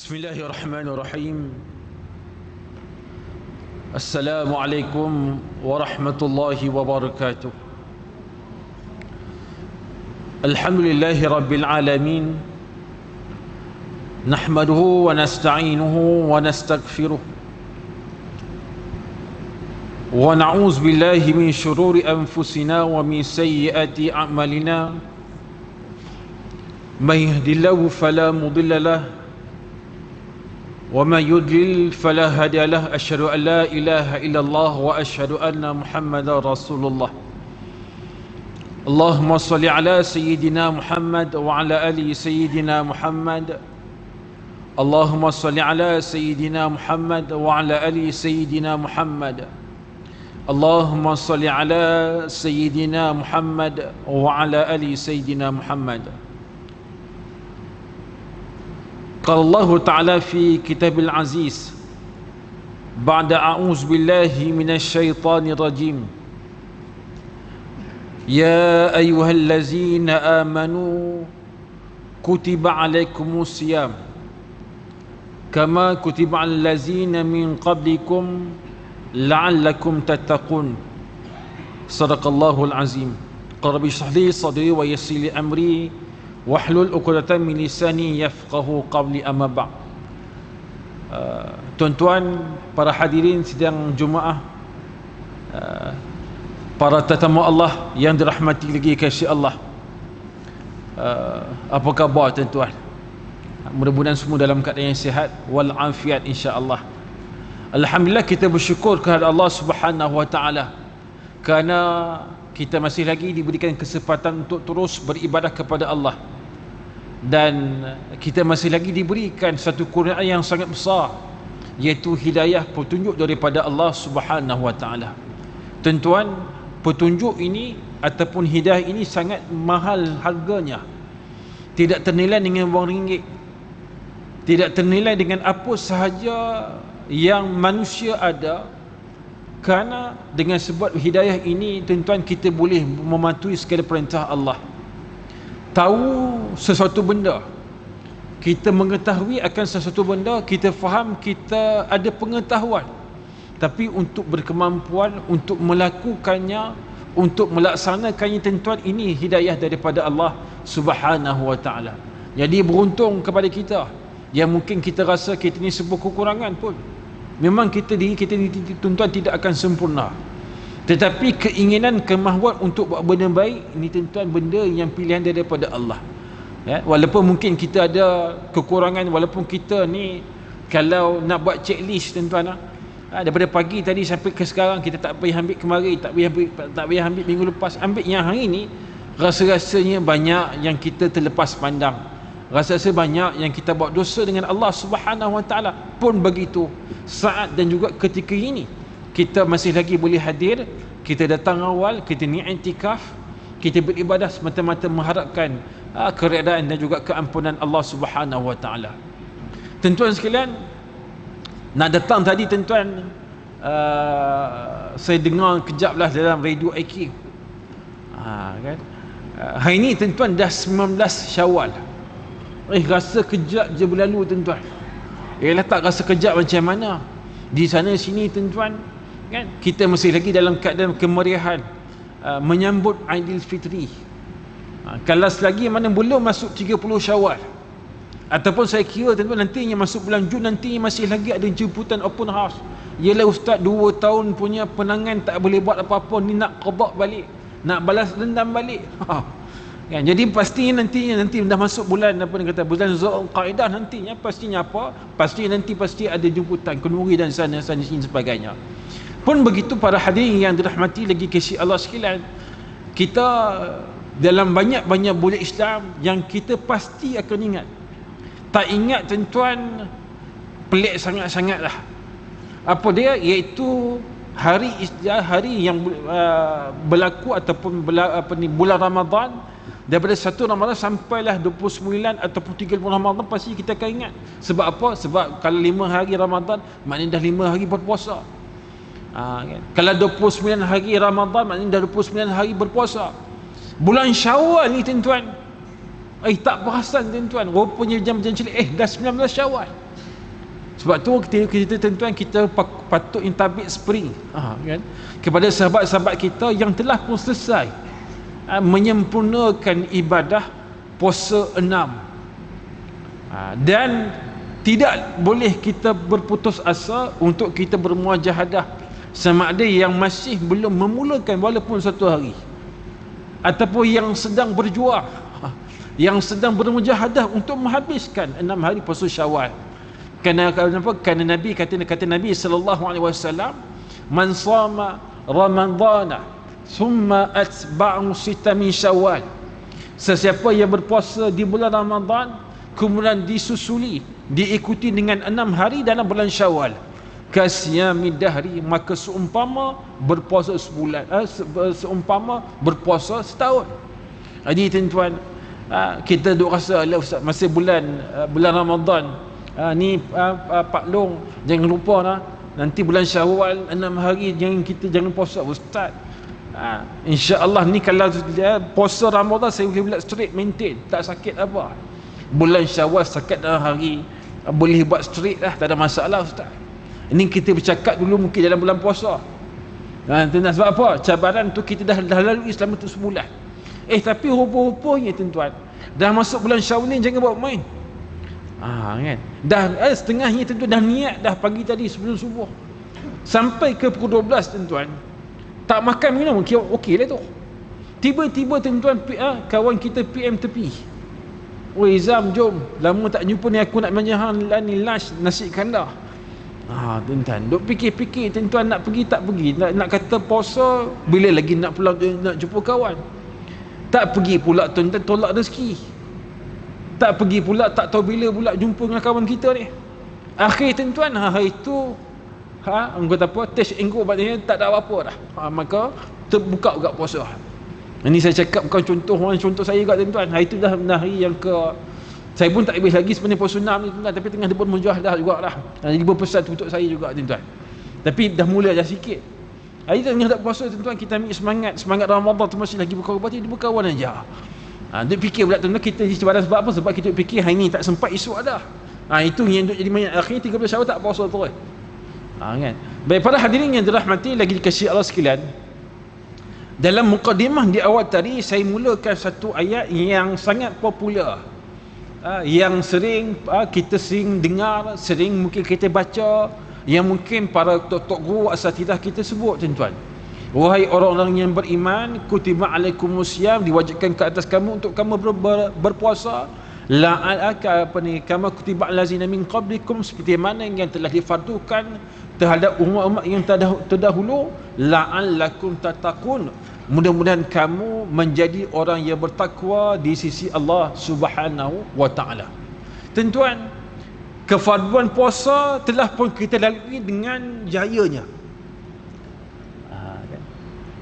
Bismillahirrahmanirrahim. Assalamualaikum warahmatullahi wabarakatuh. Alhamdulillahi rabbil alamin. Nahmaduhu wa nasta'inuhu wa nastaghfiruh. Wa na'udzu billahi min shururi anfusina wa min sayyiati a'malina. May yahdihillahu fala mudilla lahu وما يضلل فلا هادي له أشهد أن لا إله إلا الله وأشهد أن محمدا رسول الله اللهم صل على سيدنا محمد وعلى آل سيدنا محمد اللهم صل على سيدنا محمد وعلى آل سيدنا محمد اللهم صل على سيدنا محمد وعلى آل سيدنا محمد. قال الله تعالى في كتاب العزيز بعد أعوذ بالله من الشيطان الرجيم يا أيها الذين آمنوا كتب عليكم الصيام كما كتب على الذين من قبلكم لعلكم تتقون صدق الله العظيم. قال رب اشرح لي صدري ويسر لي أمري wahlul 'uqdatam min lisani yafqahu qawli, amma ba'd. Tuan-tuan, para hadirin sidang Jumaah, para tetamu Allah yang dirahmati lagi kasih Allah, apa khabar tuan-tuan? Mudah-mudahan semua dalam keadaan yang sihat wal afiat insya-Allah. Alhamdulillah, kita bersyukur kepada Allah Subhanahu wa taala kerana kita masih lagi diberikan kesempatan untuk terus beribadah kepada Allah, dan kita masih lagi diberikan satu kurniaan yang sangat besar, iaitu hidayah, petunjuk daripada Allah Subhanahu wa taala. Tuan-tuan, petunjuk ini ataupun hidayah ini sangat mahal harganya, tidak ternilai dengan wang ringgit, tidak ternilai dengan apa sahaja yang manusia ada. Kerana dengan sebab hidayah ini, tuan-tuan, kita boleh mematuhi segala perintah Allah, tahu sesuatu benda, kita mengetahui akan sesuatu benda, kita faham, kita ada pengetahuan, tapi untuk berkemampuan untuk melakukannya, untuk melaksanakannya, tuan-tuan, ini hidayah daripada Allah Subhanahu wa taala. Jadi beruntung kepada kita yang mungkin kita rasa kita ni sebuah kekurangan pun. Memang kita tuan-tuan tidak akan sempurna, tetapi keinginan, kemahuan untuk buat benda baik ini, tuan-tuan, benda yang pilihan daripada Allah, ya. Walaupun mungkin kita ada kekurangan, walaupun kita ni kalau nak buat checklist, tuan-tuan, daripada pagi tadi sampai ke sekarang kita tak payah ambil kemari, tak payah ambil minggu lepas, ambil yang hari ni, rasa-rasanya banyak yang kita terlepas pandang, rasa-rasa banyak yang kita buat dosa dengan Allah Subhanahu wa taala. Pun begitu, saat dan juga ketika ini kita masih lagi boleh hadir, kita datang awal, kita ni i'tikaf, kita beribadah semata-mata mengharapkan keredaan dan juga keampunan Allah Subhanahu wa taala. Tuan-tuan sekalian, nak datang tadi, tuan-tuan, saya dengar kejaplah dalam radio IQ, kan, hari ni, tuan-tuan, dah 19 Syawal. Rasa kejap je berlalu, tuan-tuan. Tak rasa kejap macam mana di sana sini, tuan-tuan, kan, kita masih lagi dalam keadaan kemeriahan menyambut Aidilfitri. Kalau selagi mana belum masuk 30 Syawal, ataupun saya kira, tuan-tuan, nantinya masuk bulan Jun, nantinya masih lagi ada jemputan open house. Ialah ustaz 2 tahun punya penangan tak boleh buat apa-apa, ni nak qada balik, nak balas dendam balik. Kan, jadi pastinya nanti dah masuk bulan apa dia kata, bulan Zulqaidah, nantinya pastinya apa? Pasti ada jemputan kenduri dan sana sini sebagainya. Pun begitu, para hadirin yang dirahmati lagi kasih Allah sekalian, kita dalam banyak-banyak bulan Islam yang kita pasti akan ingat. Tak ingat, tuan-tuan, pelik sangat-sangatlah. Apa dia? Iaitu hari yang berlaku ataupun bulan Ramadan. Daripada 1 Ramadan sampailah 29 ataupun 30 Ramadan, pasti kita akan ingat. Sebab apa? Sebab kalau 5 hari Ramadan, maknanya dah 5 hari berpuasa. Kan? Kalau 29 hari Ramadan, maknanya dah 29 hari berpuasa. Bulan Syawal ni, tuan-tuan, tak perasan, tuan-tuan, rupanya jam-jam cilik, dah 19 Syawal. Sebab tu kita tuan-tuan, kita patut intabik spring kan, kepada sahabat-sahabat kita yang telah pun selesai menyempurnakan ibadah puasa 6. Dan tidak boleh kita berputus asa untuk kita bermuajahadah sama ada yang masih belum memulakan walaupun satu hari, ataupun yang sedang berjuang, yang sedang bermujahadah untuk menghabiskan 6 hari puasa Syawal. Kenapa? Kerana Nabi kata Nabi sallallahu alaihi wasallam, man shama ramadhana thumma atba'ahu sita min Syawal. Sesiapa yang berpuasa di bulan Ramadan kemudian disusuli, diikuti dengan 6 hari dalam bulan Syawal, kasyami dahri, maka seumpama berpuasa sebulan, seumpama berpuasa setahun. Jadi tuan-tuan, kita duk rasa lah Ustaz, masa bulan Ramadan ni Pak Long jangan lupa lah, nanti bulan Syawal 6 hari jangan puasa Ustaz. InsyaAllah ni kalau puasa Ramadan saya boleh buat straight, maintain, tak sakit apa. Bulan Syawal sakit dalam hari boleh buat straight lah, tak ada masalah Ustaz. Ini kita bercakap dulu mungkin dalam bulan puasa. Sebab apa? Cabaran tu kita dah lalui selama tu sebulan. Tapi rupa-rupanya tuan-tuan, dah masuk bulan Syawal ni jangan buat main. Kan? Dah setengahnya tuan-tuan dah niat dah pagi tadi sebelum subuh sampai ke pukul 12 tuan-tuan, tak makan minum, okey lah tu. Tiba-tiba tuan-tuan, kawan kita PM tepi, "Oi Zam, jom, lama tak jumpa ni, aku nak menyahan ni lunch nasi kandar." Tuan-tuan duk fikir-fikir tuan-tuan, nak pergi tak pergi, nak kata puasa, bila lagi nak pulang nak jumpa kawan. Tak pergi pula tuan-tuan, tolak rezeki. Tak pergi pula, tak tahu bila pula jumpa dengan kawan kita ni. Akhir tuan-tuan, hari tu orang kata apa, test engkau maknanya tak ada apa-apa dah. Maka terbuka juga puasa. Ini saya cakap bukan contoh saya juga tuan-tuan. Hari tu dah hari yang ke, saya pun tak habis lagi sebenarnya puasa 6 ni tuan-tuan, tapi tengah dia pun mujahadah jugalah. Jadi berpesan untuk saya juga tuan-tuan. Tapi dah mula dah sikit. Hari tu tengah tak puasa tuan-tuan, kita ambil semangat Ramadan tu masih lagi berkawan, dia berkawan aja. Dia fikir pula tuan-tuan, kita di cabaran sebab apa? Sebab kita fikir hari ni tak sempat, esok ada. Itu yang duk jadi banyak. Akhirnya 13 Syawal tak puasa terus. Kan? Baik, para hadirin yang dirahmati lagi dikasihi Allah sekalian, dalam mukadimah di awal tadi saya mulakan satu ayat yang sangat popular, yang sering kita sering dengar, sering mungkin kita baca, yang mungkin para tok-tok guru asatidah kita sebut tuan-tuan. Wahai orang-orang yang beriman, kutiba alaikumusiyam, diwajibkan ke atas kamu untuk kamu berpuasa, kama kutiba alazina min qablikum, seperti mana yang telah difardukan terhadap umat-umat yang terdahulu, la'allakum tattaqun, mudah-mudahan kamu menjadi orang yang bertakwa di sisi Allah Subhanahu wa taala. Tuan-tuan, kefarduan puasa telah pun kita lalui dengan jayanya.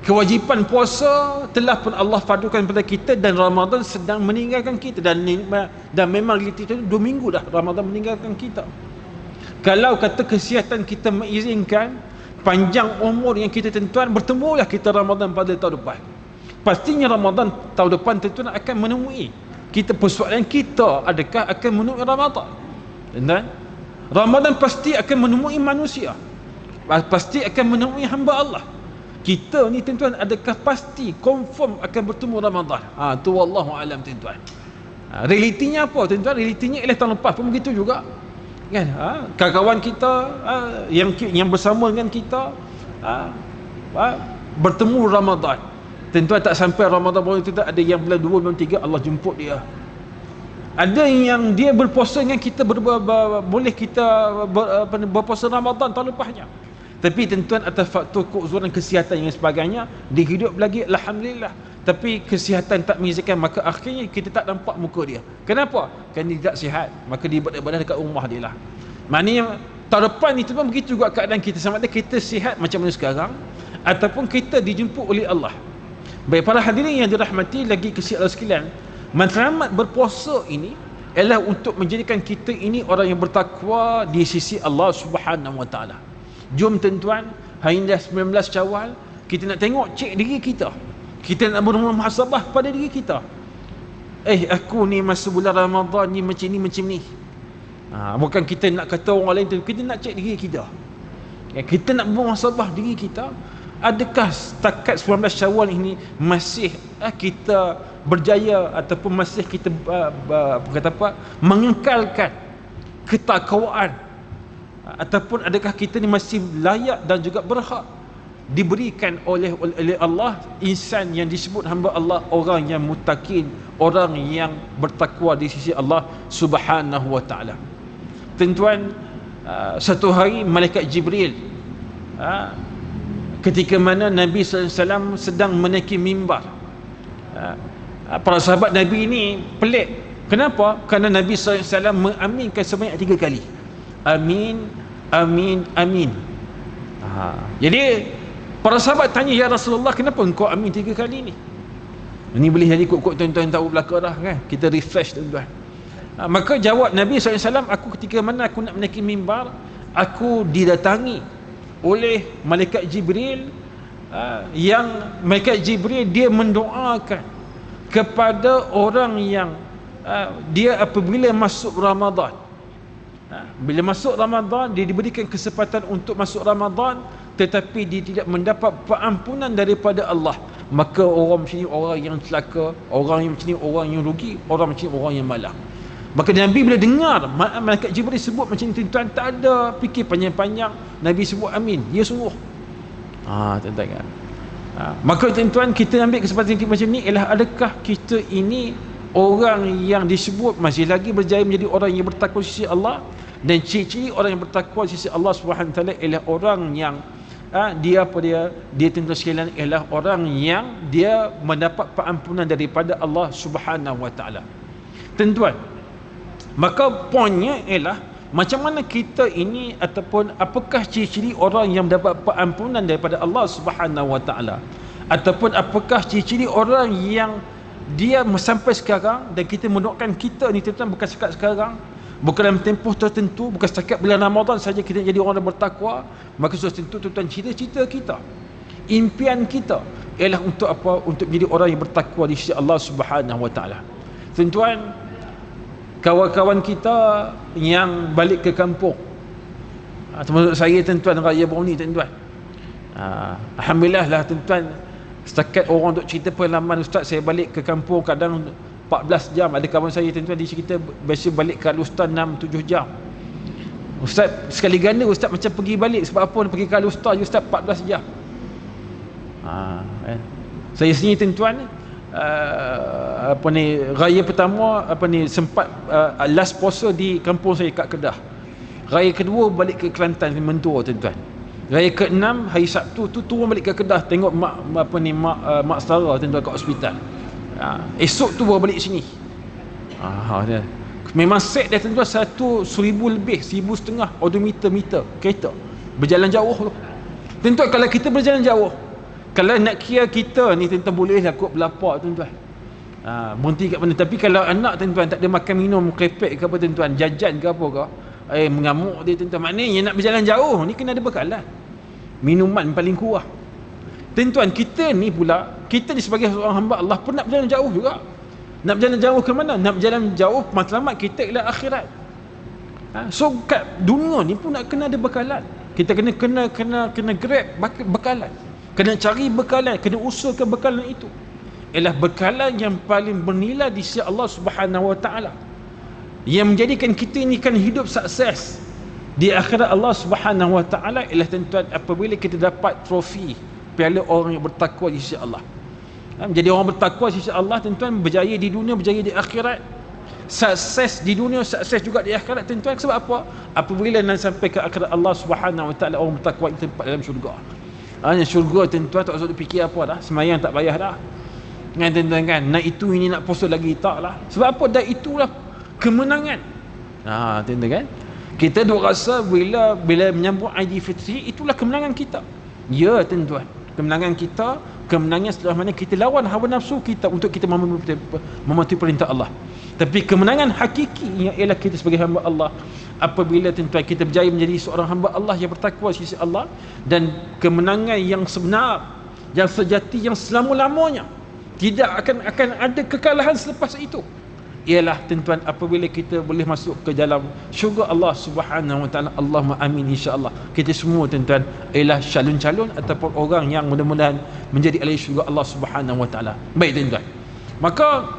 Kewajipan puasa telah pun Allah fardukan kepada kita, dan Ramadan sedang meninggalkan kita, dan memang realiti itu 2 minggu dah Ramadan meninggalkan kita. Kalau kata kesihatan kita mengizinkan, panjang umur yang kita tuan-tuan, bertemulah kita Ramadan pada tahun depan. Pastinya Ramadan tahun depan tuan-tuan akan menemui kita. Persoalan kita, adakah akan menemui Ramadan? Tuan-tuan, Ramadan pasti akan menemui manusia, pasti akan menemui hamba Allah. Kita ni tuan-tuan, adakah pasti confirm akan bertemu Ramadan? Tu wallahu alam tuan-tuan. Realitinya apa tuan-tuan? Realitinya ialah tahun lepas pun begitu juga. Kan? Kawan-kawan kita yang bersama dengan kita bertemu Ramadan. Tuan-tuan, tak sampai Ramadan pun itu, ada yang bulan 2, bulan 3 Allah jemput dia. Ada yang dia berpuasa dengan kita, boleh kita berpuasa Ramadan tahun lepasnya. Tapi tuan-tuan, atas faktor keuzuran kesihatan yang sebagainya, dia hidup lagi alhamdulillah, tapi kesihatan tak mengizinkan, maka akhirnya kita tak nampak muka dia. Kenapa? Kerana dia tak sihat, maka dia beribadah dekat rumah dia lah. Maknanya tahun depan itu pun begitu juga keadaan kita, sama ada kita sihat macam mana sekarang ataupun kita dijemput oleh Allah. Baik, para hadirin yang dirahmati lagi kasihi Allah sekalian, matlamat berpuasa ini ialah untuk menjadikan kita ini orang yang bertakwa di sisi Allah Subhanahu wa taala. Jom tuan-tuan, hari ini dah 19 Syawal, kita nak tengok, cek diri kita. Kita nak bermuhasabah pada diri kita. Aku ni masa bulan Ramadan ni macam ni. Bukan kita nak kata orang lain tu, kita nak cek diri kita. Kita nak bermuhasabah diri kita. Adakah setakat 19 Syawal ini masih kita berjaya ataupun masih kita mengekalkan ketakwaan, ataupun adakah kita ni masih layak dan juga berhak diberikan oleh Allah insan yang disebut hamba Allah, orang yang muttaqin, orang yang bertakwa di sisi Allah Subhanahu wa taala. Tuan-tuan, satu hari malaikat Jibril ketika mana Nabi SAW sedang menaiki mimbar, para sahabat Nabi ini pelik. Kenapa? Kerana Nabi SAW mengaminkan sebanyak 3 kali. Amin, amin, amin. Jadi para sahabat tanya, ya Rasulullah, kenapa engkau amin 3 kali ni? Ini boleh jadi kok tuan-tuan tahu belaka dah kan. Kita refresh tuan-tuan. Maka jawab Nabi SAW, aku ketika mana aku nak menaiki mimbar, aku didatangi oleh malaikat Jibril, yang malaikat Jibril dia mendoakan kepada orang yang dia apabila masuk Ramadan, bila masuk Ramadan dia diberikan kesempatan untuk masuk Ramadan, tetapi dia tidak mendapat pengampunan daripada Allah, maka orang macam ni orang yang celaka, orang yang macam ni orang yang rugi, orang macam ni orang yang malang. Maka Nabi bila dengar malaikat Jibril sebut macam ni, tuan-tuan, tak ada fikir panjang-panjang, Nabi sebut amin, dia sungguh. Tuan-tuan kan. Maka tuan-tuan, kita ambil kesempatan macam ni ialah, adakah kita ini orang yang disebut masih lagi berjaya menjadi orang yang bertakwa di sisi Allah? Dan ciri-ciri orang yang bertakwa di sisi Allah Subhanahu Wa Taala ialah orang yang dia tuan-tuan sekalian ialah orang yang dia mendapat pengampunan daripada Allah Subhanahu Wa Taala. Tuan-tuan, maka poinnya ialah macam mana kita ini, ataupun apakah ciri-ciri orang yang mendapat pengampunan daripada Allah Subhanahu Wa Taala, ataupun apakah ciri-ciri orang yang dia sampai sekarang, dan kita mendoakan kita ni tuan-tuan bukan setakat sekarang, bukan dalam tempoh tertentu, bukan setakat bulan Ramadan saja kita jadi orang yang bertakwa. Maka sudah tentu tuan-tuan, cita-cita kita, impian kita ialah untuk apa? Untuk menjadi orang yang bertakwa di sisi Allah Subhanahu Wa Taala. Tuan-tuan, kawan-kawan kita yang balik ke kampung, termasuk saya tuan-tuan, raya baru ni tuan-tuan, alhamdulillah lah tuan-tuan, setakat orang duk cerita pengalaman, ustaz saya balik ke kampung kadang 14 jam. Ada kawan saya tuan-tuan dia cerita biasa balik ke Alustan 6-7 jam. Ustaz sekali ganda, ustaz macam pergi balik, sebab apa pergi ke Alustan ustaz 14 jam. Saya sendiri tuan-tuan, raya pertama sempat last puasa di kampung saya kat Kedah. Raya kedua balik ke Kelantan Mentua tuan-tuan. Raya ke-6 hari Sabtu tu turun balik ke Kedah tengok mak saudara tuan-tuan kat hospital. Esok tu baru balik sini. Memang set dia tuan-tuan 1,000 lebih, 1,500 odometer kereta berjalan jauh tu. Tuan-tuan, kalau kita berjalan jauh, kalau nak kira kita ni tuan-tuan boleh lah kot belapak tuan-tuan, berhenti kat mana. Tapi kalau anak tuan-tuan tak ada makan minum, krepek ke apa tuan-tuan, jajan ke apa ke, mengamuk dia tuan-tuan. Maknanya nak berjalan jauh ni kena ada bekalan, minuman paling kurang. Tuan-tuan, kita ni pula, kita ni sebagai seorang hamba Allah pun nak berjalan jauh juga. Nak berjalan jauh ke mana? Nak berjalan jauh, matlamat kita ialah akhirat. So kat dunia ni pun nak kena ada bekalan. Kita kena grab bekalan, kena cari bekalan, kena usahakan bekalan itu ialah bekalan yang paling bernilai di sisi Allah Subhanahu Wa Taala, yang menjadikan kita ini kan hidup sukses di akhirat Allah Subhanahu Wa Taala ialah tuan-tuan apabila kita dapat trofi piala orang yang bertakwa di sisi Allah. Menjadi orang bertakwa di sisi Allah tuan-tuan, berjaya di dunia, berjaya di akhirat, sukses di dunia, sukses juga di akhirat tuan-tuan. Sebab apa? Apabila nak sampai ke akhirat Allah Subhanahu Wa Taala, orang bertakwa itu tempat dalam syurga. Syurga tuan-tuan tak usah fikir apa dah, semayang tak payah dah kan tuan-tuan kan, nak itu ini nak puasa lagi tak lah. Sebab apa? Dah itulah kemenangan. Tuan-tuan kan, kita duk rasa bila menyambut Aidilfitri itulah kemenangan kita. Ya tuan-tuan, kemenangan kita, kemenangan setelah mana kita lawan hawa nafsu kita untuk kita mematuhi perintah Allah. Tapi kemenangan hakiki ialah kita sebagai hamba Allah apabila tuan-tuan kita berjaya menjadi seorang hamba Allah yang bertakwa di sisi Allah, dan kemenangan yang sebenar, yang sejati, yang selama-lamanya tidak akan ada kekalahan selepas itu. ialah tuan-tuan, apabila kita boleh masuk ke dalam syurga Allah Subhanahu wa taala, Allahumma amin, insya-Allah kita semua tuan-tuan ialah calon-calon ataupun orang yang mudah-mudahan menjadi ahli syurga Allah Subhanahu wa taala. Baik tuan-tuan, maka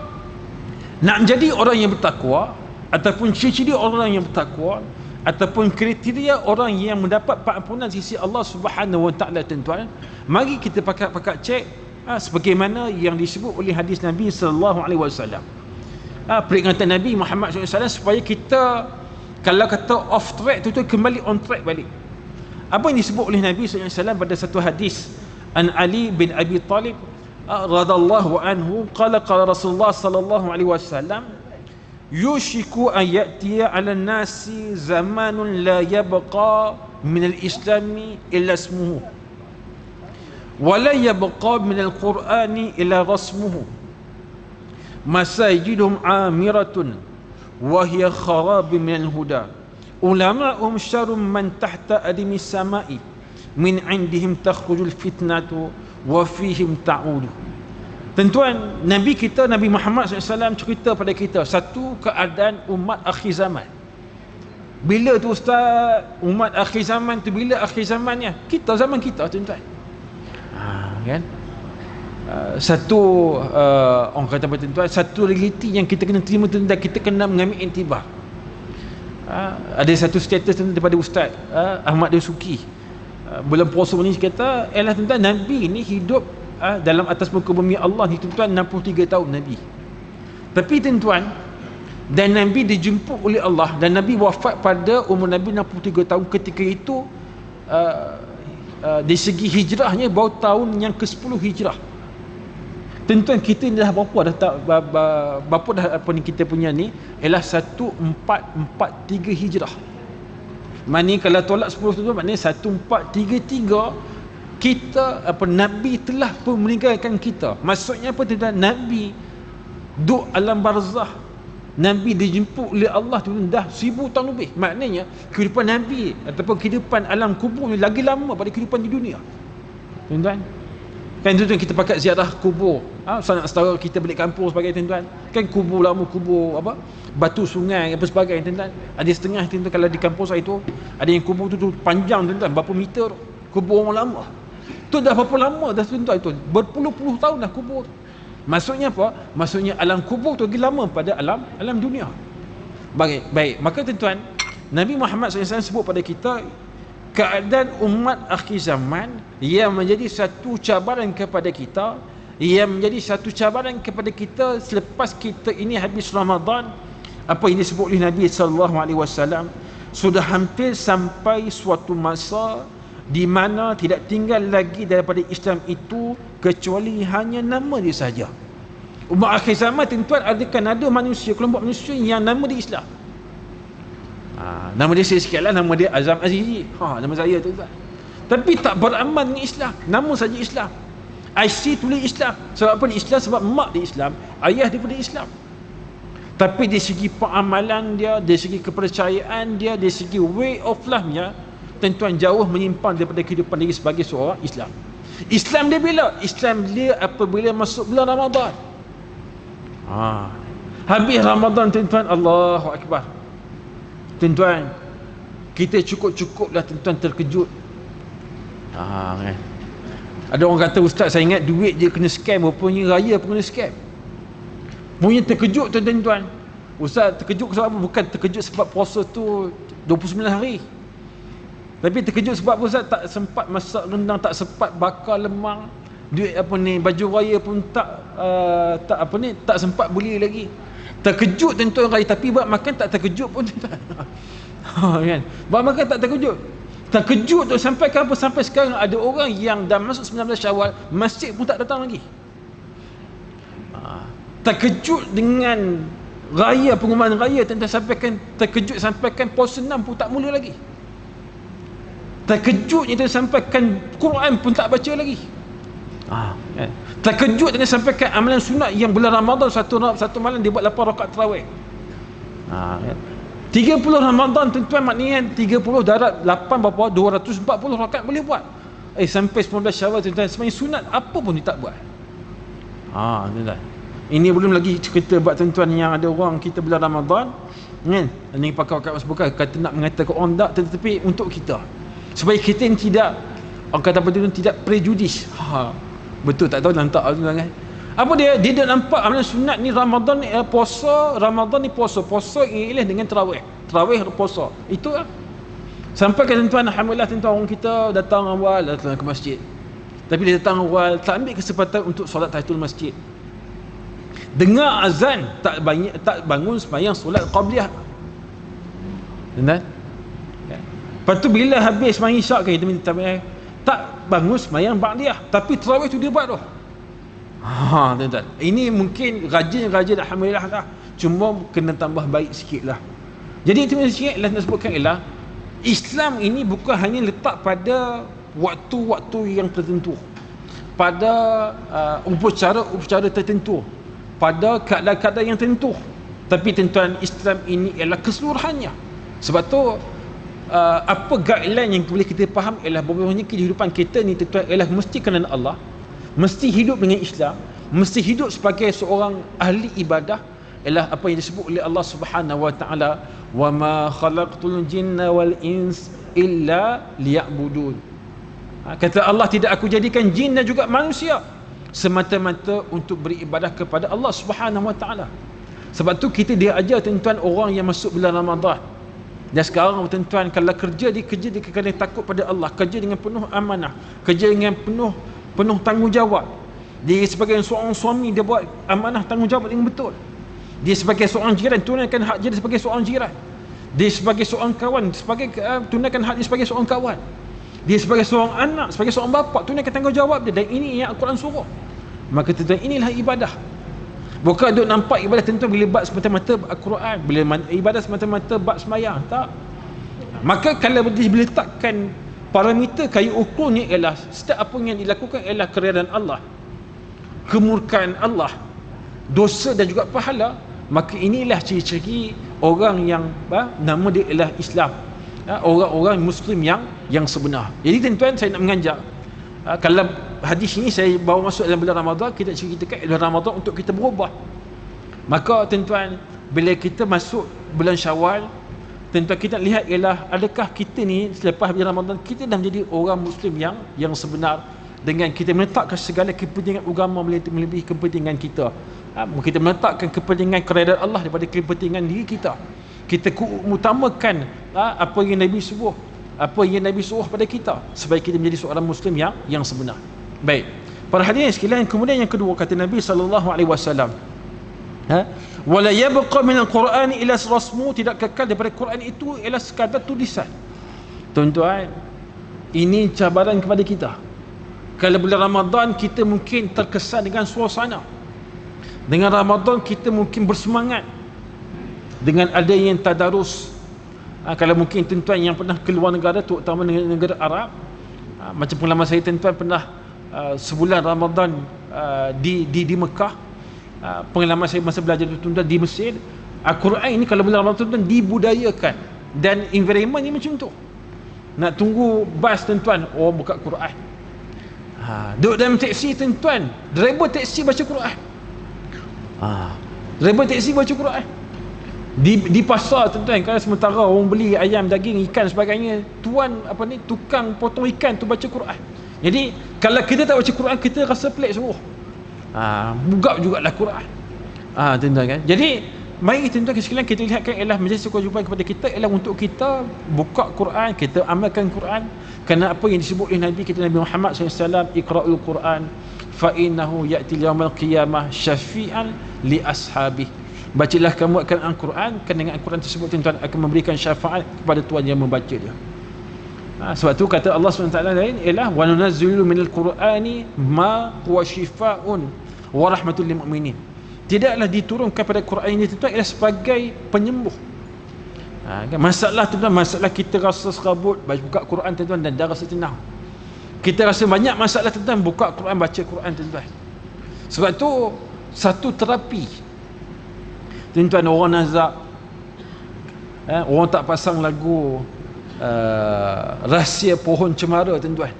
nak menjadi orang yang bertakwa ataupun ciri-ciri orang yang bertakwa ataupun kriteria orang yang mendapat pengampunan sisi Allah Subhanahu wa taala tuan-tuan, mari kita pakat cek sebagaimana yang disebut oleh hadis Nabi sallallahu alaihi wasallam. Peringatan Nabi Muhammad SAW supaya kita kalau kata off track tu kembali on track balik. Apa yang disebut oleh Nabi SAW pada satu hadis, an Ali bin Abi Talib radhiyallahu anhu qala qala Rasulullah sallallahu alaihi wasallam, yushiku an ya'tiya 'ala an-nasi zamanun la yabqa min al-islami illa ismuhu wa la yabqa min al-Qur'ani illa rasmuhu masajidum amiratun wa hiya kharab min al-huda ulama'um syarum man tahta adimi samai min indihim takhrujul fitnatu wa fihim ta'udu. Tuan-tuan, Nabi kita Nabi Muhammad SAW cerita pada kita satu keadaan umat akhir zaman. Bila tu ustaz umat akhir zaman tu, bila akhir zamannya? Kita zaman kita tuan-tuan. Kan? Satu orang kata apa tuan-tuan, satu realiti yang kita kena terima tuan-tuan, kita kena mengambil intibar. Ada satu status daripada Ustaz Ahmad Dasuki bulan puasa ni kata, elah tuan-tuan, Nabi ni hidup dalam atas muka bumi Allah ni tuan-tuan 63 tahun Nabi. Tapi tuan-tuan, dan Nabi dijemput oleh Allah dan Nabi wafat pada umur Nabi 63 tahun. Ketika itu dari segi hijrahnya baru tahun yang ke-10 hijrah. Tuan-tuan, kita ni dah berapa dah apa ni kita punya ni ialah 1443 hijrah. Maknanya kalau tolak 10 tu maknanya 1433 kita Nabi telah pun meninggalkan kita. Maksudnya apa tuan-tuan? Nabi duduk alam barzah, Nabi dijemput oleh Allah tu dah 1000 tahun lebih. Maknanya kehidupan Nabi ataupun kehidupan alam kubur ni lagi lama pada kehidupan di dunia. Tuan-tuan, kan tuan-tuan kita pakai ziarah kubur. Saya nak setara kita balik kampung sebagai tuan-tuan. Kan kubur lama, kubur apa? Batu sungai apa sebagainya tuan-tuan. Ada setengah tuan-tuan kalau di kampung saya tu, ada yang kubur tu panjang tuan-tuan, berapa meter kubur orang lama. Tu dah berapa lama dah tuan-tuan tu? Berpuluh-puluh tahun dah kubur. Maksudnya apa? Maksudnya alam kubur tu lagi lama pada alam dunia. Baik. Maka tuan-tuan, Nabi Muhammad SAW sebut pada kita keadaan umat akhir zaman yang menjadi satu cabaran kepada kita, yang menjadi satu cabaran kepada kita selepas kita ini habis Ramadan. Apa yang disebut oleh Nabi SAW, sudah hampir sampai suatu masa di mana tidak tinggal lagi daripada Islam itu kecuali hanya nama dia saja. Umat akhir zaman tuan-tuan, ada manusia, kelompok manusia yang nama dia Islam. Nama dia sikit lah, nama dia Azam Azizi. Nama saya tuan-tuan. Tapi tak beramal dengan Islam, nama saja Islam. IC tulis Islam. Sebab apa Islam? Sebab mak dia Islam, ayah dia pun Islam. Tapi dari segi pengamalan dia, dari segi kepercayaan dia, dari segi way of life-nya, tuan-tuan, jauh menyimpang daripada kehidupan dia sebagai seorang Islam. Islam dia bila? Islam dia apabila masuk bulan Ramadan. Habis Ramadan tuan-tuan, Allahu Akbar. Tuan-tuan, kita cukup-cukuplah tuan-tuan terkejut. Kan? Ada orang kata, ustaz saya ingat duit je kena scam, rupanya raya pun kena scam. Punya terkejut tuan-tuan. Ustaz terkejut sebab apa? Bukan terkejut sebab puasa tu 29 hari. Tapi terkejut sebab Ustaz tak sempat masak rendang, tak sempat bakar lemang, duit baju raya pun tak sempat beli lagi. Terkejut tuan-tuan raya, tapi buat makan tak terkejut pun tuan-tuan. Kan? Buat makan tak terkejut. Terkejut tu sampai ke apa? Sampai sekarang ada orang yang dah masuk 19 Syawal, masjid pun tak datang lagi. Terkejut dengan raya, pengumuman raya tuan-tuan, sampaikan terkejut sampaikan puasa 6 pun tak mula lagi. Terkejutnya dia sampaikan Quran pun tak baca lagi. Kan? Terkejut dia sampaikan amalan sunat yang bulan Ramadan satu malam dia buat 8 rakaat tarawih. Kan? 30 Ramadan tuan-tuan, maknanya 30 darat 8 berapa? 240 rakaat boleh buat. Sampai 19 Syawal tuan-tuan, sebenarnya sunat apa pun dia tak buat. Tuan-tuan. Ini belum lagi cerita buat tuan-tuan yang ada orang kita bulan Ramadan kan, ini pakar-pakar bukan kata nak mengatakan orang tak, tetapi untuk kita supaya kita ni tidak, orang kata apa tu, tidak prejudis. Betul tak tahu lantak kan. Apa dia dah nampak amalan sunat ni Ramadan ni puasa, Ramadan ni puasa ialah dengan tarawih puasa. Itu lah. Sampai ke tuan-tuan, alhamdulillah tuan-tuan, orang kita datang awal, datang ke masjid. Tapi dia datang awal, tak ambil kesempatan untuk solat tahiyatul masjid. Dengar azan, tak bangun sembahyang solat qabliyah. Benar? Ya. Lepas tu bila habis sembahyang isyak kita minta tak bangun sembahyang ba'diyah, tapi tarawih tu dia buat tu. Tuan-tuan. Ini mungkin rajin alhamdulillah lah. Cuma kena tambah baik sikitlah. Jadi itu sikitlah nak sebutkan ialah Islam ini bukan hanya letak pada waktu-waktu yang tertentu, pada upacara tertentu, pada keadaan-keadaan yang tertentu, tapi tuan-tuan, Islam ini ialah keseluruhannya. Sebab tu apa guideline yang boleh kita faham ialah bahawanya kehidupan kita ni tuan-tuan ialah mesti kerana Allah, mesti hidup dengan Islam, mesti hidup sebagai seorang ahli ibadah, ialah apa yang disebut oleh Allah Subhanahu wa taala, wa ma khalaqtul jinna wal ins illa liya'budun. Kata Allah, tidak aku jadikan jin dan juga manusia semata-mata untuk beribadah kepada Allah Subhanahu wa taala. Sebab tu kita diajar tuan-tuan, orang yang masuk bulan Ramadan dan sekarang tuan-tuan, kalau kerja dia kena takut pada Allah, kerja dengan penuh amanah, kerja dengan penuh tanggungjawab. Dia sebagai seorang suami, dia buat amanah tanggungjawab dengan betul. Dia sebagai seorang jiran, tunaikan hak dia sebagai seorang jiran. Dia sebagai seorang kawan, tunaikan hak dia sebagai seorang kawan. Dia sebagai seorang anak, sebagai seorang bapa, tunaikan tanggungjawab dia. Dan ini yang Al-Quran suruh. Maka tuan-tuan, inilah ibadah. Bukan duk nampak ibadah tuan-tuan bila bab semata-mata Al-Quran, bila ibadah semata-mata bab sembahyang, tak. Maka kalau diletakkan parameter kayu ukurnya ialah setiap apa yang dilakukan ialah keridaan Allah, kemurkaan Allah, dosa dan juga pahala, maka inilah ciri-ciri orang yang nama dia ialah Islam, orang-orang Muslim yang sebenar. Jadi tuan-tuan, saya nak mengajak, kalau hadis ini saya bawa masuk dalam bulan Ramadan, kita ceritakan bulan Ramadan untuk kita berubah. Maka tuan-tuan, bila kita masuk bulan Syawal, tuan-tuan, kita lihat ialah adakah kita ni selepas bulan Ramadan kita dah menjadi orang Muslim yang sebenar, dengan kita meletakkan segala kepentingan agama melebihi kepentingan kita. Kita meletakkan kepentingan keridaan Allah daripada kepentingan diri kita. Kita utamakan apa yang Nabi suruh, apa yang Nabi suruh pada kita, supaya kita menjadi seorang Muslim yang sebenar. Baik, para hadirin sekalian, kemudian yang kedua kata Nabi SAW, wala yabqa min al-Quran ila rasmu, tidak kekal daripada Quran itu ialah sekadar tulisan. Tuan-tuan, ini cabaran kepada kita. Kalau bulan Ramadan kita mungkin terkesan dengan suasana, dengan Ramadan kita mungkin bersemangat dengan ada yang tadarus. Kalau mungkin tuan-tuan yang pernah keluar negara, terutama negara Arab, macam pengalaman saya, tuan-tuan pernah sebulan Ramadan di Mekah. Pengalaman saya masa belajar tuan-tuan di Mesir, Al-Quran ini kalau bulan Ramadan tuan-tuan dibudayakan, dan environment ni macam tu. Nak tunggu bas tuan-tuan, buka Quran. Duduk dalam teksi tuan-tuan, driver teksi baca Quran. Driver teksi baca Quran. Di pasar tuan-tuan, kalau sementara orang beli ayam, daging, ikan sebagainya, tukang potong ikan tu baca Quran. Jadi kalau kita tak baca Quran, kita rasa pelik semua. Bugak jugalah Quran. Tuan-tuan kan. Jadi mari tuan-tuan sekalian, kita lihatkan ialah menjadi kewajipan kepada kita ialah untuk kita buka Quran, kita amalkan Quran. Kerana apa yang disebut oleh Nabi kita, Nabi Muhammad SAW, iqra'ul Quran fa innahu ya'ti yaumil qiyamah syafi'an li ashabi. Bacalah kamu akan Al-Quran, kerana dengan Al-Quran tersebut tuan-tuan akan memberikan syafaat kepada tuan yang membaca dia. Sebab tu kata Allah SWT lain ialah wa nunazzilu minal Qur'ani ma huwa shifaa'un wa rahmatul lil mu'minin. Tidaklah diturunkan pada Quran ini tuan-tuan ialah sebagai penyembuh. Masalah tuan-tuan, masalah kita rasa serabut, buka Quran tuan-tuan dan dah rasa tenang. Kita rasa banyak masalah tuan-tuan, buka Quran, baca Quran tuan-tuan. Sebab tu satu terapi tuan-tuan, orang nazak, orang tak pasang lagu rahsia pohon cemara tuan-tuan.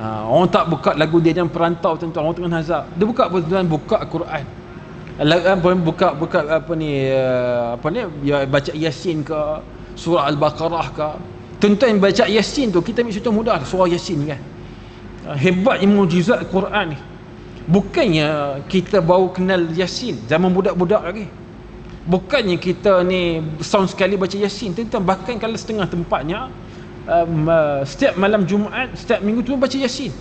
Orang tak buka lagu dia yang perantau tuan-tuan, orang tengah nazar. Dia buka apa tuan? Buka Al-Quran. Buka apa ni, ya, baca Yasin ke, surah Al-Baqarah ke. Tuan-tuan baca Yasin tu, kita ambil contoh mudah surah Yasin kan. Hebatnya mukjizat Al-Quran ni. Bukannya kita baru kenal Yasin zaman budak-budak lagi. Bukannya kita ni setahun sekali baca Yasin. Tuan-tuan, bahkan kalau setengah tempatnya setiap malam Jumaat, setiap minggu tu baca Yasin.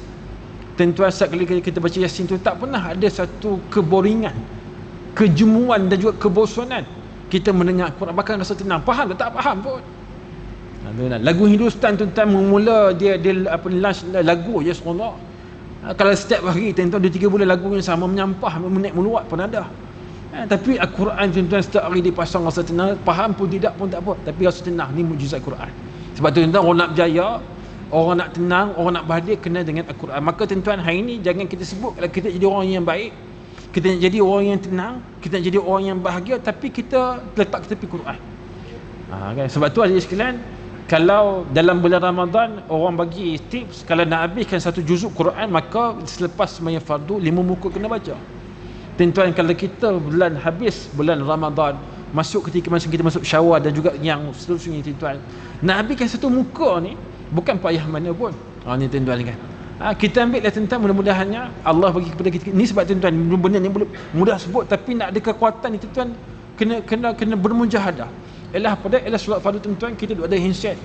Tuan-tuan, setiap kali kita baca Yasin tu tak pernah ada satu keboringan, kejemuan dan juga kebosanan. Kita mendengar Quran bahkan rasa tenang. Faham tak? Tak faham pun. Lagu Hindustan tuan-tuan, mula dia lunch lagu je seronok. Kalau setiap hari tuan-tuan 2-3 bulan lagu yang sama menyampah, menaik meluat pun ada. Tapi Al-Quran tuan-tuan setiap hari dipasang rasa tenang. Faham pun tidak pun tak apa, tapi rasa tenang. Ni mukjizat Quran. Sebab tu tuan-tuan, orang nak berjaya, orang nak tenang, orang nak bahagia, kena dengan Al-Quran. Maka tuan-tuan, hari ni jangan kita sebut kalau kita jadi orang yang baik, kita nak jadi orang yang tenang, kita nak jadi orang yang bahagia, tapi kita letak ke tepi Quran. Kan? Sebab tu adik sekalian, kalau dalam bulan Ramadan orang bagi tips, kalau nak habiskan satu juzuk Quran, maka selepas sembahyang fardu 5 muka kena baca. Tuan-tuan, kalau kita habis bulan Ramadan, masuk ketika masa kita masuk Syawal dan juga yang seterusnya tuan-tuan, nak habiskan satu muka ni bukan payah mana pun. Ni tuan-tuan kan. Kita ambil lah tuan-tuan, mudah-mudahannya Allah bagi kepada kita ni. Sebab tuan-tuan, benda ni boleh mudah sebut, tapi nak ada kekuatan ni tuan-tuan, kena bermujahadah. Ialah solat fardu tuan-tuan, kita ada handset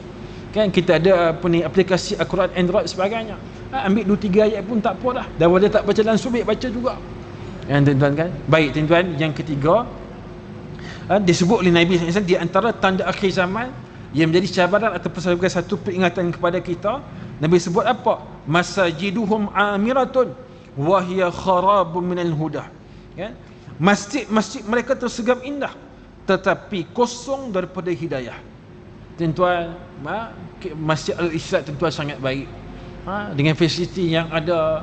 kan, kita ada aplikasi Al-Quran Android sebagainya. Ambil 2-3 ayat pun tak apa dah. Daripada tak baca langsung, baca juga kan tuan-tuan kan. Baik tuan-tuan, yang ketiga, disebut oleh Nabi SAW di antara tanda akhir zaman yang menjadi cabaran ataupun sebagai satu peringatan kepada kita. Nabi sebut apa? Masajiduhum amiratun wa hiya kharabun minal huda. Kan? Masjid-masjid mereka tersegam indah, tetapi kosong daripada hidayah. Tuan-tuan, Masjid Al-Isyad tuan-tuan sangat baik. Dengan fasiliti yang ada,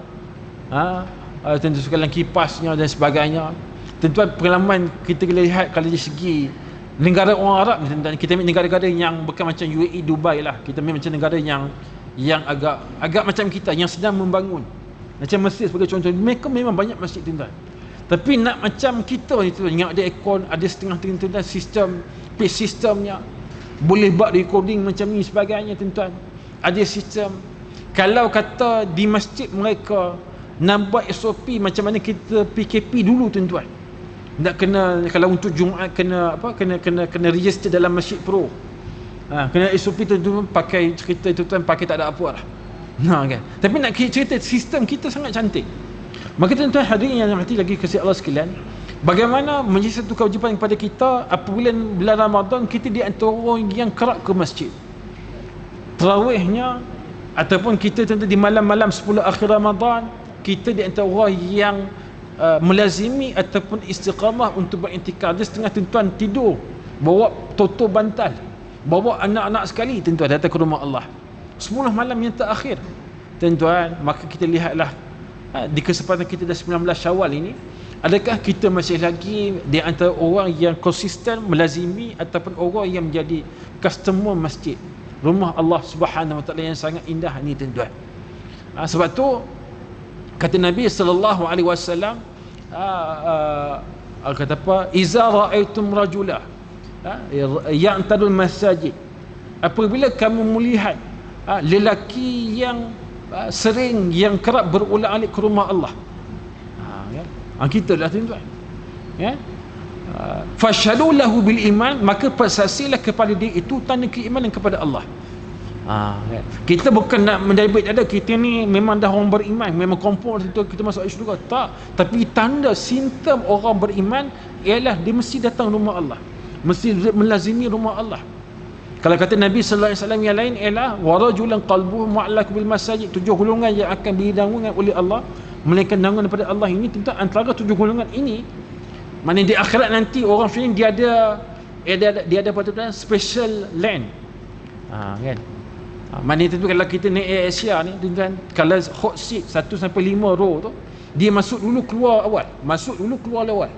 tentu sekalian kipasnya dan sebagainya. Tuan-tuan, pengalaman kita lihat kalau dari segi negara orang Arab ni tuan-tuan, kita ambil negara-negara yang bukan macam UAE, Dubai lah. Kita ambil macam negara yang agak macam kita, yang sedang membangun. Macam Mesir sebagai contoh, mereka memang banyak masjid tuan-tuan. Tapi nak macam kita ni tuan, yang ada aircon, ada setengah tuan-tuan, sistem, pace sistemnya, boleh buat recording macam ni sebagainya tuan-tuan. Ada sistem. Kalau kata di masjid mereka nak buat SOP macam mana kita PKP dulu tuan-tuan, nak kena, kalau untuk Jumaat kena register dalam Masjid Pro. Kena SOP tuan-tuan, pakai cerita tuan-tuan, pakai tak ada apa lah. Kan. Tapi nak cerita sistem kita sangat cantik. Maka tuan-tuan hadirin yang dirahmati lagi kasih Allah sekalian, bagaimana menjadi satu kewajipan kepada kita apabila bulan Ramadan kita di antara orang yang kerap ke masjid. Tarawihnya ataupun kita tuan-tuan di malam-malam 10 akhir Ramadan, kita di antara orang yang melazimi ataupun istiqamah untuk beriktikaf. Dia setengah tuan-tuan tidur, bawa toto bantal, bawa anak-anak sekali tuan-tuan datang ke rumah Allah 10 malam yang terakhir tuan-tuan. Maka kita lihatlah di kesempatan kita dah 19 Syawal ini, adakah kita masih lagi di antara orang yang konsisten melazimi ataupun orang yang menjadi customer masjid, rumah Allah Subhanahu Wa Taala yang sangat indah ni tuan-tuan. Sebab tu kata Nabi sallallahu alaihi wasallam, kata apa, iza raaitum rajula ya'tadul masajid, apabila kamu melihat lelaki yang sering, yang kerap berulang-alik ke rumah Allah, kita dah tuan-tuan, fashhadu lahu bil iman, maka persaksilah kepada dia itu tanda keimanan kepada Allah. Kita bukan nak menjabit ada kita ni memang dah orang beriman, memang kompor kita masuk syurga, tak. Tapi tanda simptom orang beriman ialah dia mesti datang rumah Allah, mesti melazimi rumah Allah. Kalau kata Nabi sallallahu alaihi wasallam yang lain ialah warajulan qalbuhu mu'allaq bil masajid, 7 golongan yang akan didangunkan oleh Allah, melainkan dangun daripada Allah ini tuan, antara 7 golongan ini, mana di akhirat nanti orang film dia ada apa tu, special land. Kan. Mana itu kalau kita naik Air Asia ni tuan-tuan, kalau hot seat 1 sampai 5 row tu, dia masuk dulu keluar awal, masuk dulu keluar awal.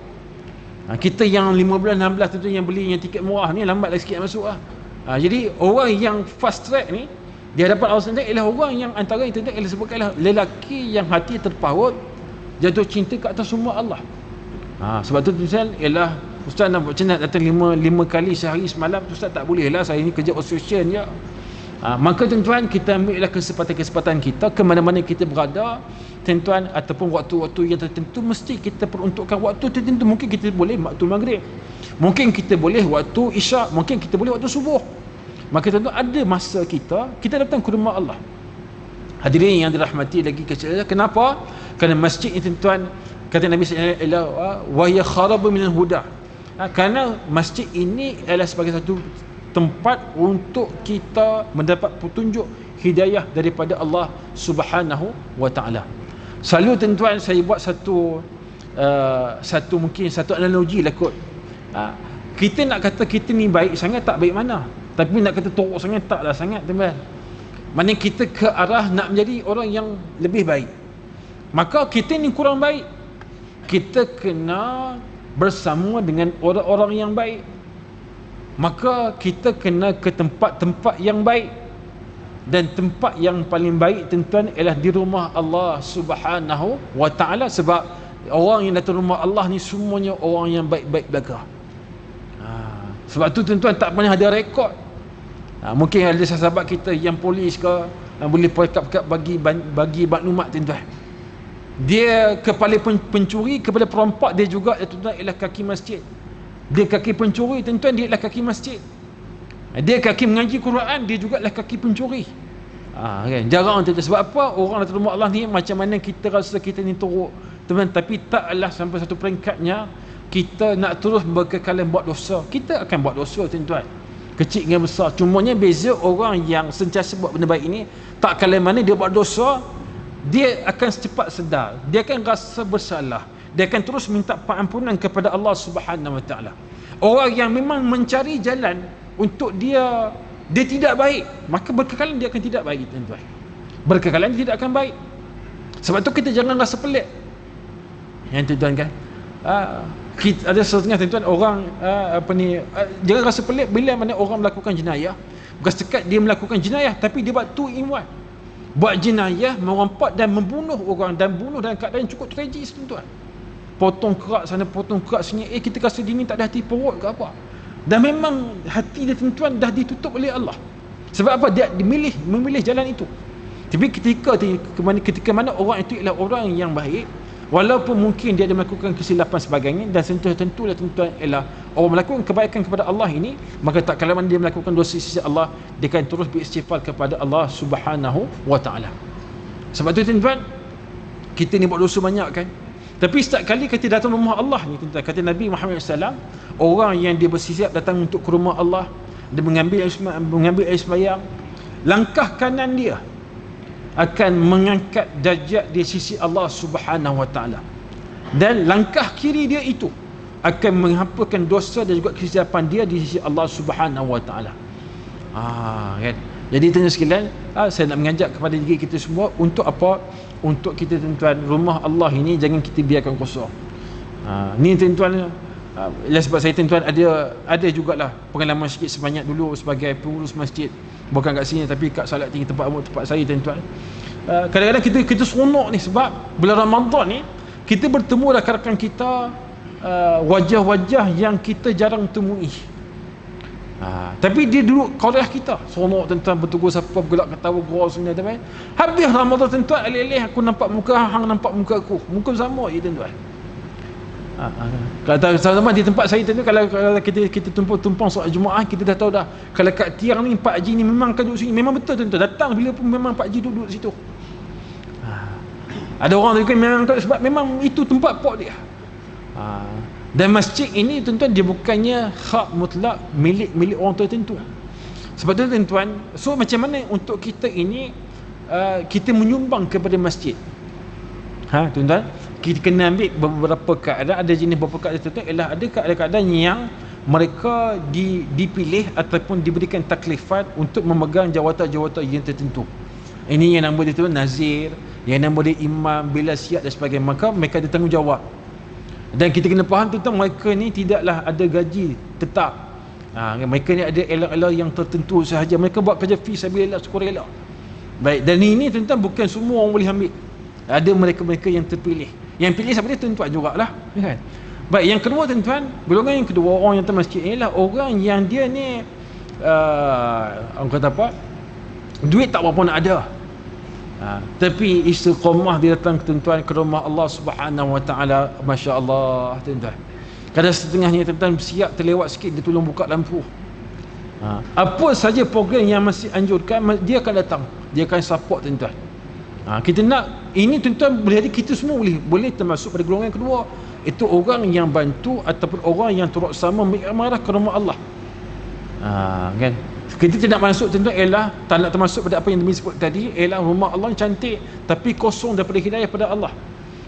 Kita yang 15 16 tu yang beli yang tiket murah ni lambat lagi sikit masuk lah. Jadi orang yang fast track ni Di hadapan Allah SWT ialah orang yang antara itu ialah sebutkanlah lelaki yang hati terpaut jatuh cinta ke atas semua Allah. Sebab tu tuan ialah ustaz nak buat macam nak datang lima kali sehari semalam, ustaz tak boleh lah, saya ni kerja association je. Maka tuan-tuan, kita ambillah kesempatan-kesempatan kita ke mana-mana kita berada tuan-tuan, ataupun waktu-waktu yang tertentu mesti kita peruntukkan waktu tertentu. Mungkin kita boleh waktu maghrib, mungkin kita boleh waktu isyak, mungkin kita boleh waktu subuh. Maka tuan-tuan, ada masa kita datang ke rumah Allah. Hadirin yang dirahmati lagi kecil. Kenapa? Kerana masjid ini tuan-tuan, kata Nabi SAW, wa hiya kharabu minal huda. Kerana masjid ini adalah sebagai satu tempat untuk kita mendapat petunjuk hidayah daripada Allah Subhanahu wa taala. Selalu tuan-tuan saya buat satu mungkin satu analogi lah kot. Kita nak kata kita ni baik sangat, tak baik mana. Tapi nak kata teruk sangat, taklah sangat tuan-tuan. Maknanya kita ke arah nak menjadi orang yang lebih baik. Maka kita ni kurang baik, kita kena bersama dengan orang-orang yang baik. Maka kita kena ke tempat-tempat yang baik. Dan tempat yang paling baik tuan-tuan ialah di rumah Allah Subhanahu wa taala. Sebab orang yang datang rumah Allah ni semuanya orang yang baik-baik belaka. Sebab tu tuan-tuan tak pernah ada rekod. Mungkin ada sahabat kita yang polis ke, boleh pekat-pekat bagi maklumat tuan-tuan. Dia kepala pencuri, kepala perompak dia juga tuan-tuan ialah kaki masjid. Dia kaki pencuri tuan-tuan, dia ialah kaki masjid. Dia kaki mengaji Quran, dia juga ialah kaki pencuri. Kan? Jarang tuan-tuan. Sebab apa? Orang datang rumah Allah ni macam mana kita rasa kita ni teruk tuan-tuan, tapi taklah sampai satu peringkatnya kita nak terus berkekalan buat dosa. Kita akan buat dosa tuan-tuan, kecil dengan besar. Cumanya beza orang yang sentiasa buat benda baik ini, tak kala mana dia buat dosa, dia akan secepat sedar, dia akan rasa bersalah, dia akan terus minta pengampunan kepada Allah Subhanahu wa taala. Orang yang memang mencari jalan untuk dia tidak baik, maka berkekalan dia akan tidak baik tuan-tuan. Berkekalan dia tidak akan baik. Sebab tu kita jangan rasa pelik. Yang tuan-tuan kan, kita ada setengah tuan-tuan orang jangan rasa pelik bila mana orang melakukan jenayah. Bukan sekat dia melakukan jenayah, tapi dia buat 2 in 1. Buat jenayah, merompak dan membunuh orang, dan bunuh dalam keadaan cukup tragis tuan-tuan. Potong kerak sana, potong kerak sini. Kita rasa dia ni tak ada hati perut ke apa. Dan memang hati dia tuan-tuan dah ditutup oleh Allah. Sebab apa? Dia memilih jalan itu. Tapi ketika mana orang itu ialah orang yang baik, walaupun mungkin dia ada melakukan kesilapan sebagainya, dan tentulah tuan-tuan ialah orang melakukan kebaikan kepada Allah ini, maka tak kala mana dia melakukan dosa sisi Allah, dia akan terus beristighfar kepada Allah Subhanahu wa taala. Sebab tu tuan-tuan, kita ni buat dosa banyak kan, tapi setiap kali kita datang rumah Allah ni tuan-tuan, kata Nabi Muhammad SAW, orang yang dia bersiap datang untuk ke rumah Allah, dia mengambil air sembahyang, langkah kanan dia akan mengangkat darjat di sisi Allah Subhanahu wa taala, dan langkah kiri dia itu akan menghapuskan dosa dan juga kesilapan dia di sisi Allah Subhanahu wa taala. Kan? Jadi tuan-tuan sekalian, saya nak mengajak kepada diri kita semua untuk apa? Untuk kita tuan-tuan, rumah Allah ini jangan kita biarkan kosong. Ni tuan-tuan, sebab saya tuan-tuan ada jugalah pengalaman sikit sebanyak dulu sebagai pengurus masjid, bukan kat sini tapi kat Salat Tinggi tempat saya tuan-tuan. Kadang-kadang kita seronok ni sebab bulan Ramadan ni kita bertemu rakan-rakan kita, wajah-wajah yang kita jarang temui. Tapi dia duduk kaulah kita, seronok tuan-tuan, bertegur sapa, bergelak ketawa, gurau semua tuan-tuan. Habis Ramadan tuan-tuan, alih-alih aku nampak muka hang nampak muka aku, muka sama je tuan-tuan. Kalau sama-sama di tempat saya tuan-tuan, kalau kita tumpang solat Jumaat, kita dah tahu dah kalau kat tiang ni Pak Haji ni memang akan duduk sini, memang betul tuan-tuan, datang bila pun memang Pak Haji duduk di situ. Ada orang tu memang tak, sebab memang itu tempat pok dia. Dan masjid ini tuan-tuan, dia bukannya hak mutlak milik orang tertentu. Sebab tu tuan-tuan, so macam mana untuk kita ini kita menyumbang kepada masjid? Tuan-tuan, kita kena ambil beberapa keadaan. Ada jenis beberapa keadaan tuan-tuan, ialah ada keadaan yang mereka dipilih ataupun diberikan taklifat untuk memegang jawatan-jawatan yang tertentu. Ini yang nama dia tu nazir, yang nama dia imam, bila siap dan sebagainya. Maka mereka ada tanggungjawab. Dan kita kena faham tuan-tuan, mereka ni tidaklah ada gaji tetap. Mereka ni ada elok-elok yang tertentu sahaja. Mereka buat kerja fi sabilillah, sukarela. Baik, dan ini tuan-tuan bukan semua orang boleh ambil. Ada mereka-mereka yang terpilih. Yang pilih siapa dia? Tuan-tuan jugalah, kan? Baik, yang kedua tuan-tuan, golongan yang kedua orang yang datang masjid ialah orang yang dia ni orang kata apa? Duit tak berapa nak ada. Tapi istiqamah dia datang tuan-tuan ke rumah Allah Subhanahu Wa Taala, masya-Allah tuan-tuan. Kadang setengahnya tuan-tuan siap terlewat sikit dia tolong buka lampu. Apa saja program yang masih anjurkan dia akan datang, dia akan support tuan-tuan. Kita nak ini tuan-tuan, boleh jadi kita semua boleh termasuk pada golongan kedua, itu orang yang bantu ataupun orang yang turut sama mengamarah ke rumah Allah. Kan, kita tidak masuk tuan-tuan ialah tak nak termasuk pada apa yang Nabi sebut tadi, ialah rumah Allah cantik tapi kosong daripada hidayah pada Allah.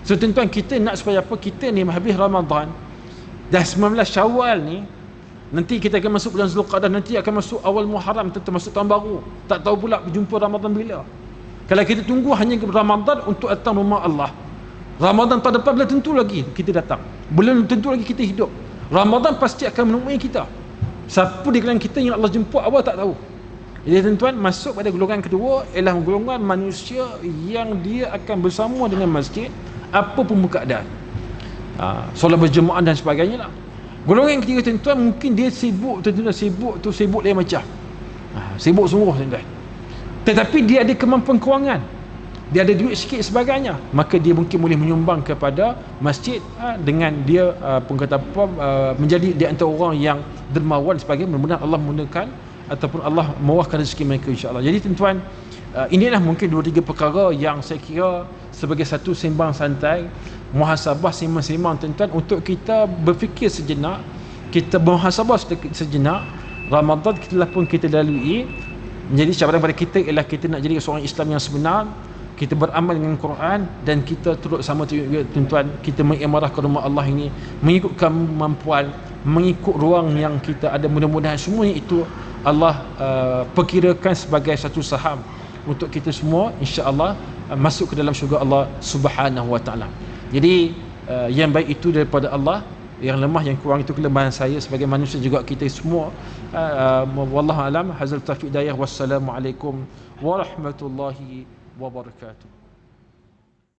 So tuan-tuan, kita nak supaya apa? Kita ni habis Ramadan dah 19 Syawal ni, nanti kita akan masuk bulan Zulqa'dah, nanti akan masuk awal Muharram, termasuk tahun baru. Tak tahu pula berjumpa Ramadan bila. Kalau kita tunggu hanya ke Ramadan untuk datang rumah Allah, Ramadan tahun depan belum tentu lagi kita datang, belum tentu lagi kita hidup. Ramadan pasti akan menemui kita. Siapa di kalangan kita yang Allah jemput awal tak tahu. Jadi tuan-tuan, masuk pada golongan kedua ialah golongan manusia yang dia akan bersama dengan masjid apa pun keadaan. Solat berjemaah dan sebagainya lah. Golongan yang ketiga tuan-tuan, mungkin dia sibuk tuan-tuan, sibuk lain macam. Sibuk sungguh tuan-tuan. Tetapi dia ada kemampuan kewangan, dia ada duit sikit sebagainya, maka dia mungkin boleh menyumbang kepada masjid dengan dia menjadi di antara orang yang dermawan sebagainya. Mudah-mudahan Allah menggunakan ataupun Allah mewahkan rezeki mereka, insya-Allah. Jadi tuan-tuan, inilah mungkin 2-3 perkara yang saya kira sebagai satu sembang santai, muhasabah sembang-sembang tuan-tuan, untuk kita berfikir sejenak, kita muhasabah sejenak. Ramadan kita lalui, menjadi cabaran pada kita ialah kita nak jadi seorang Islam yang sebenar, kita beramal dengan Quran, dan kita turut sama tuan-tuan, kita mengimarah ke rumah Allah ini mengikut kemampuan, mengikut ruang yang kita ada. Mudah-mudahan semuanya itu Allah perkirakan sebagai satu saham untuk kita semua, insya-Allah masuk ke dalam syurga Allah Subhanahu Wa Taala. Jadi yang baik itu daripada Allah, yang lemah yang kurang itu kelemahan saya sebagai manusia juga kita semua. Wallahu alam, hazal taufiq hidayah. Wassalamualaikum warahmatullahi wabarakatuh.